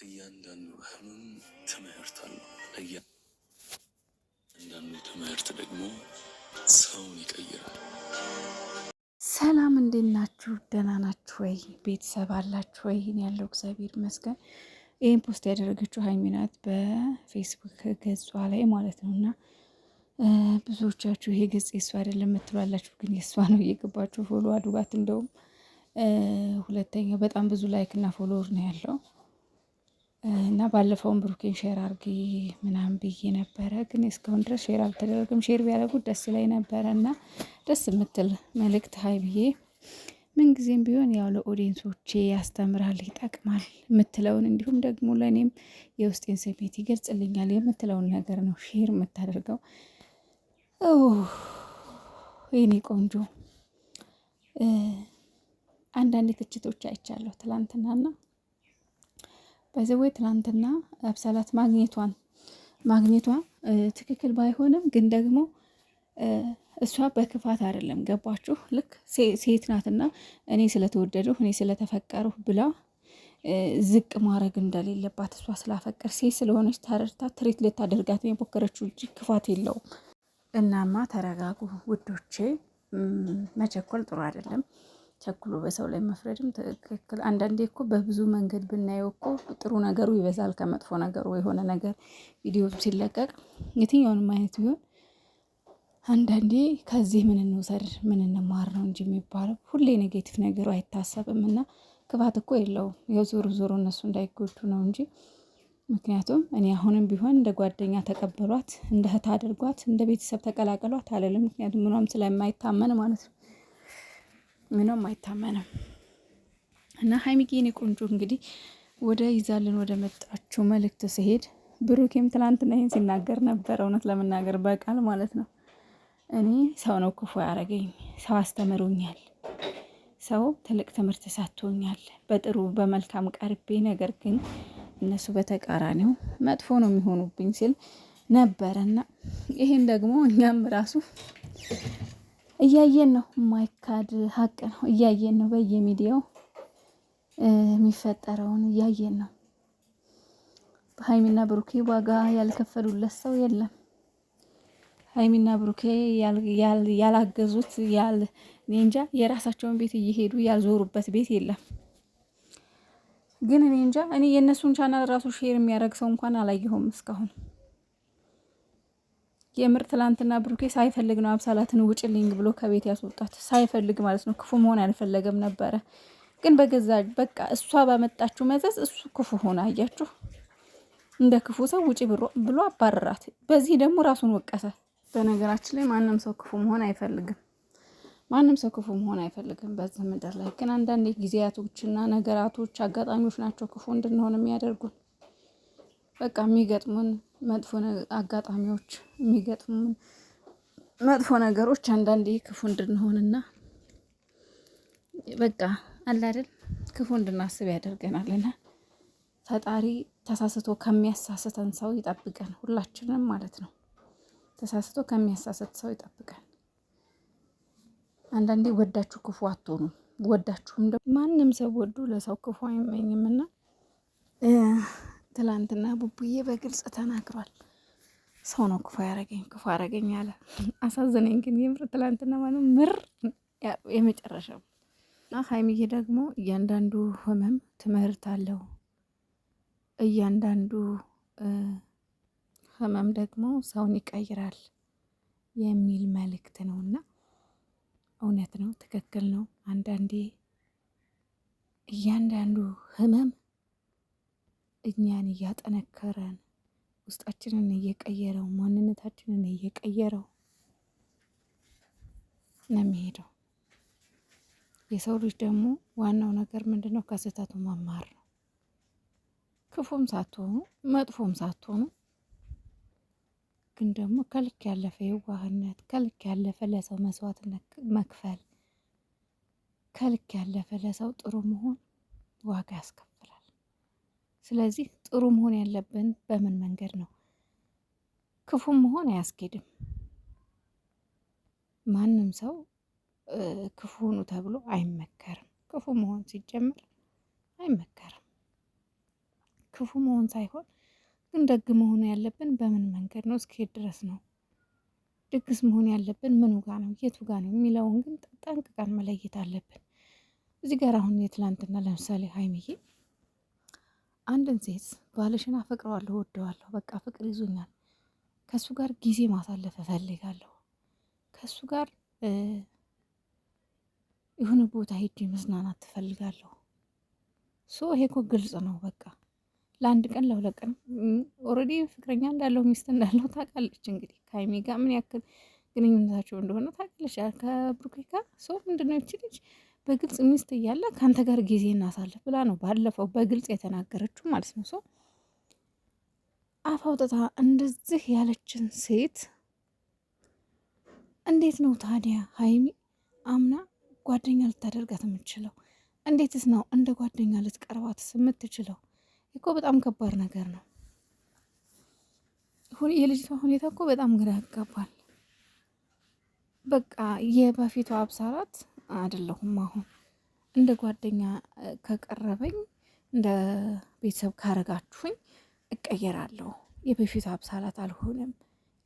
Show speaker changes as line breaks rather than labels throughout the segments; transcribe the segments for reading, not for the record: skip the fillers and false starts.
እያንዳንዱ ህመም ትምህርት አለው። እያንዳንዱ ትምህርት ደግሞ ሰውን ይቀይራል።
ሰላም እንዴት ናችሁ? ደህና ናችሁ ወይ? ቤተሰብ አላችሁ ወይ? እኔ ያለው እግዚአብሔር ይመስገን። ይህን ፖስት ያደረገችው ሀይሚ ናት በፌስቡክ ገጿ ላይ ማለት ነው። እና ብዙዎቻችሁ ይሄ ገጽ የሷ አይደለም የምትሏላችሁ፣ ግን የሷ ነው። እየገባችሁ ፎሎ አድርጓት። እንደውም ሁለተኛው በጣም ብዙ ላይክ እና ፎሎወር ነው ያለው እና ባለፈውን ብሩኬን ሼር አርጊ ምናምን ብዬ ነበረ፣ ግን እስካሁን ድረስ ሼር አልተደረገም። ሼር ቢያደርጉት ደስ ላይ ነበረ እና ደስ የምትል መልእክት ሀይ ብዬ ምንጊዜም ቢሆን ያው ለኦዲየንሶቼ ያስተምራል፣ ይጠቅማል የምትለውን እንዲሁም ደግሞ ለእኔም የውስጤን ስሜት ይገልጽልኛል የምትለውን ነገር ነው ሼር የምታደርገው። የኔ ቆንጆ አንዳንድ ትችቶች አይቻለሁ ትላንትናና በዚህ ትላንትና አብሳላት ማግኘቷ ትክክል ባይሆንም ግን ደግሞ እሷ በክፋት አይደለም። ገባችሁ? ልክ ሴት ናትና እኔ ስለተወደደሁ እኔ ስለተፈቀርሁ ብላ ዝቅ ማድረግ እንደሌለባት እሷ ስላፈቀር ሴት ስለሆነች ታረድታ ትሪት ልታደርጋት የሞከረችው እንጂ ክፋት የለውም። እናማ ተረጋጉ ውዶቼ። መቸኮል ጥሩ አይደለም። ቸኩሎ በሰው ላይ መፍረድም ትክክል። አንዳንዴ እኮ በብዙ መንገድ ብናየው እኮ ጥሩ ነገሩ ይበዛል ከመጥፎ ነገሩ። የሆነ ነገር ቪዲዮ ሲለቀቅ የትኛውንም አይነት ቢሆን አንዳንዴ ከዚህ ምን እንውሰድ ምን እንማር ነው እንጂ የሚባለው ሁሌ ኔጌቲቭ ነገሩ አይታሰብም። እና ክፋት እኮ የለውም። ያው ዞሮ ዞሮ እነሱ እንዳይጎዱ ነው እንጂ ምክንያቱም እኔ አሁንም ቢሆን እንደ ጓደኛ ተቀበሏት፣ እንደ እህት አድርጓት፣ እንደ ቤተሰብ ተቀላቀሏት አለልም። ምክንያቱም ምኗም ስለማይታመን ማለት ነው። ምንም አይታመንም። እና ሀይሚዬ የኔ ቆንጆ እንግዲህ ወደ ይዛልን ወደ መጣችው መልእክት ሲሄድ ብሩኬም ትናንትና ይሄን ሲናገር ነበር። እውነት ለመናገር በቃል ማለት ነው። እኔ ሰው ነው ክፉ ያደረገኝ፣ ሰው አስተምሮኛል፣ ሰው ትልቅ ትምህርት ሰጥቶኛል በጥሩ በመልካም ቀርቤ፣ ነገር ግን እነሱ በተቃራኒው መጥፎ ነው የሚሆኑብኝ ሲል ነበረና ይሄን ደግሞ እኛም ራሱ እያየን ነው። የማይካድ ሀቅ ነው። እያየን ነው። በየሚዲያው የሚፈጠረውን እያየን ነው። ሀይሚና ብሩኬ ዋጋ ያልከፈሉለት ሰው የለም። ሀይሚና ብሩኬ ያላገዙት እኔ እንጃ የራሳቸውን ቤት እየሄዱ ያልዞሩበት ቤት የለም። ግን እኔ እንጃ እኔ የእነሱን ቻናል ራሱ ሼር የሚያደርግ ሰው እንኳን አላየሁም እስካሁን። የምር ትላንትና ብሩኬ ሳይፈልግ ነው አብሳላትን ውጭልኝ ብሎ ከቤት ያስወጣት። ሳይፈልግ ማለት ነው። ክፉ መሆን አልፈለገም ነበረ። ግን በገዛ በቃ እሷ ባመጣችው መዘዝ እሱ ክፉ ሆነ። አያችሁ፣ እንደ ክፉ ሰው ውጪ ብሎ አባረራት። በዚህ ደግሞ ራሱን ወቀሰ። በነገራችን ላይ ማንም ሰው ክፉ መሆን አይፈልግም። ማንም ሰው ክፉ መሆን አይፈልግም በዚህ ምድር ላይ። ግን አንዳንድ ጊዜያቶችና ነገራቶች፣ አጋጣሚዎች ናቸው ክፉ እንድንሆን የሚያደርጉን። በቃ የሚገጥሙን መጥፎ አጋጣሚዎች፣ የሚገጥሙን መጥፎ ነገሮች አንዳንዴ ክፉ እንድንሆንና በቃ አለ አይደል ክፉ እንድናስብ ያደርገናልና ፈጣሪ ተሳስቶ ከሚያሳስተን ሰው ይጠብቀን፣ ሁላችንም ማለት ነው። ተሳስቶ ከሚያሳስት ሰው ይጠብቀን። አንዳንዴ ወዳችሁ ክፉ አትሆኑ። ወዳችሁም ደግሞ ማንም ሰው ወዱ ለሰው ክፉ አይመኝምና ትላንትና ቡቡዬ በግልጽ ተናግሯል። ሰው ነው ክፉ ያረገኝ አለ። አሳዘነኝ ግን የምር ትላንትና ማለት ምር የመጨረሻው እና ሀይሚዬ ደግሞ እያንዳንዱ ህመም ትምህርት አለው፣ እያንዳንዱ ህመም ደግሞ ሰውን ይቀይራል የሚል መልእክት ነውና እውነት ነው፣ ትክክል ነው። አንዳንዴ እያንዳንዱ ህመም እኛን እያጠነከረን ውስጣችንን እየቀየረው ማንነታችንን እየቀየረው ነው የሚሄደው። የሰው ልጅ ደግሞ ዋናው ነገር ምንድነው? ከስህተቱ መማር ነው። ክፉም ሳትሆኑ መጥፎም ሳትሆኑ ግን ደግሞ ከልክ ያለፈ የዋህነት፣ ከልክ ያለፈ ለሰው መስዋዕትነት መክፈል፣ ከልክ ያለፈ ለሰው ጥሩ መሆን ዋጋ ያስከፍላል። ስለዚህ ጥሩ መሆን ያለብን በምን መንገድ ነው? ክፉም መሆን አያስኬድም። ማንም ሰው ክፉ ሁኑ ተብሎ አይመከርም። ክፉ መሆን ሲጀምር አይመከርም። ክፉ መሆን ሳይሆን ግን ደግ መሆኑ ያለብን በምን መንገድ ነው፣ እስከሄድ ድረስ ነው። ድግስ መሆን ያለብን ምኑ ጋ ነው፣ የቱ ጋ ነው የሚለውን ግን ጠንቅቀን መለየት አለብን። እዚህ ጋር አሁን የትላንትና ለምሳሌ ሀይሚዬ አንድን ሴት ባልሽን አፈቅረዋለሁ፣ ወደዋለሁ፣ በቃ ፍቅር ይዞኛል፣ ከእሱ ጋር ጊዜ ማሳለፍ እፈልጋለሁ፣ ከእሱ ጋር የሆነ ቦታ ሄጄ መዝናናት ትፈልጋለሁ። ይሄ እኮ ግልጽ ነው። በቃ ለአንድ ቀን ለሁለት ቀን ኦልሬዲ ፍቅረኛ እንዳለው ሚስት እንዳለው ታውቃለች። እንግዲህ ከሀይሚ ጋር ምን ያክል ግንኙነታቸው እንደሆነ ታውቃለች። ከብሩኬ ጋር ምንድነው ይቺ ልጅ በግልጽ ሚስት እያለ ከአንተ ጋር ጊዜ እናሳልፍ ብላ ነው ባለፈው በግልጽ የተናገረችው ማለት ነው። አፍ አውጥታ እንደዚህ ያለችን ሴት እንዴት ነው ታዲያ ሀይሚ አምና ጓደኛ ልታደርጋት የምትችለው? እንዴትስ ነው እንደ ጓደኛ ልትቀርባትስ የምትችለው? እኮ በጣም ከባድ ነገር ነው። የልጅቷ ሁኔታ እኮ በጣም ግራ ያጋባል። በቃ የበፊቷ አብሳላት አይደለሁም። አሁን እንደ ጓደኛ ከቀረበኝ እንደ ቤተሰብ ካረጋችሁኝ እቀየራለሁ። የበፊቷ አብሳላት አልሆንም።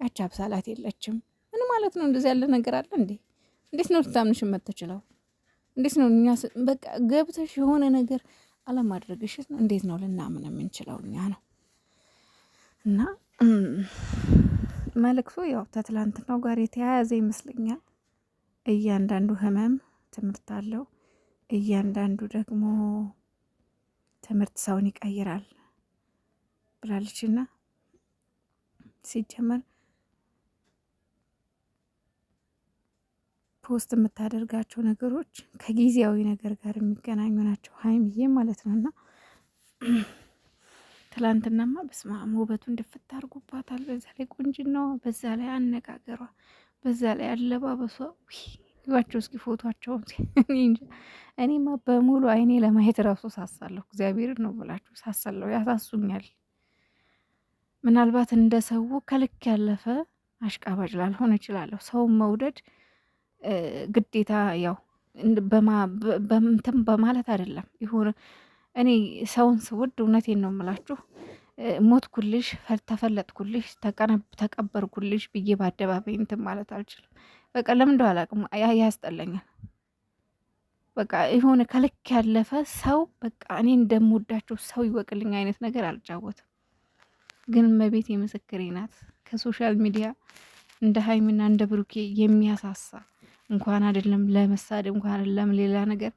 ያቺ አብሳላት የለችም። ምን ማለት ነው? እንደዚህ ያለ ነገር አለ እንዴ? እንዴት ነው ልታምንሽ የምትችለው? እንዴት ነው እኛ በቃ ገብተሽ የሆነ ነገር አለማድረግሽ እንዴት ነው ልናምን የምንችለው? እኛ ነው እና መልእክቱ ያው ከትላንትናው ጋር የተያያዘ ይመስለኛል። እያንዳንዱ ህመም ትምህርት አለው። እያንዳንዱ ደግሞ ትምህርት ሰውን ይቀይራል ብላለችና ሲጀመር ፖስት የምታደርጋቸው ነገሮች ከጊዜያዊ ነገር ጋር የሚገናኙ ናቸው፣ ሀይሚዬ ማለት ነው። እና ትላንትናማ በስመ አብ ውበቱ እንድፍት አድርጎባታል። በዛ ላይ ቁንጅናዋ፣ በዛ ላይ አነጋገሯ፣ በዛ ላይ አለባበሷ ይዋቸው እስኪ ፎቷቸውን እኔማ በሙሉ አይኔ ለማየት ራሱ ሳሳለሁ። እግዚአብሔር ነው ብላችሁ ሳሳለሁ፣ ያሳሱኛል። ምናልባት እንደ ሰው ከልክ ያለፈ አሽቃባጭ ላልሆነ እችላለሁ። ሰውን መውደድ ግዴታ ያው በምንትን በማለት አይደለም። ይሁን እኔ ሰውን ስወድ እውነቴን ነው የምላችሁ ሞትኩልሽ፣ ተፈለጥኩልሽ፣ ተቀበርኩልሽ ብዬ በአደባባይ እንትን ማለት አልችልም። በቃ ለምን እንደው አላውቅም፣ ያስጠላኛል። በቃ የሆነ ከልክ ያለፈ ሰው በቃ እኔ እንደምወዳቸው ሰው ይወቅልኝ አይነት ነገር አልጫወትም። ግን እመቤቴ ምስክሬ ናት። ከሶሻል ሚዲያ እንደ ሀይሚና እንደ ብሩኬ የሚያሳሳ እንኳን አይደለም ለመሳደብ እንኳን አይደለም ሌላ ነገር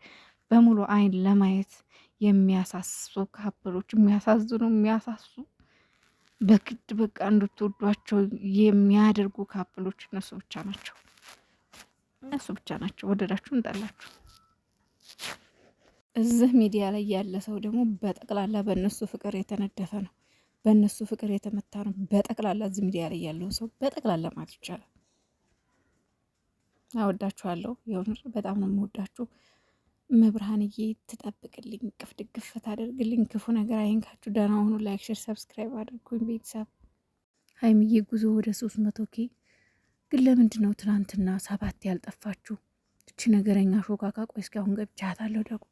በሙሉ አይን ለማየት የሚያሳሱ ካፕሎች፣ የሚያሳዝኑ የሚያሳሱ በግድ በቃ እንድትወዷቸው የሚያደርጉ ካፕሎች እነሱ ብቻ ናቸው። እነሱ ብቻ ናቸው። ወደዳችሁ እንጠላችሁ። እዚህ ሚዲያ ላይ ያለ ሰው ደግሞ በጠቅላላ በእነሱ ፍቅር የተነደፈ ነው፣ በእነሱ ፍቅር የተመታ ነው። በጠቅላላ እዚህ ሚዲያ ላይ ያለው ሰው በጠቅላላ ማለት ይቻላል። አወዳችኋለሁ። የሆነ በጣም ነው የምወዳችሁ። መብርሃንዬ ትጠብቅልኝ፣ ቅፍ ድግፍ ታደርግልኝ፣ ክፉ ነገር አይንካችሁ። ደህና ሁኑ። ላይክ፣ ሼር፣ ሰብስክራይብ አድርጉኝ ቤተሰብ። ሀይሚዬ ጉዞ ወደ 300K ግን ለምንድን ነው ትናንትና 7 ያልጠፋችሁ? እቺ ነገረኛ ሾካካ። ቆይ እስኪ አሁን ገብቻታለሁ ደግሞ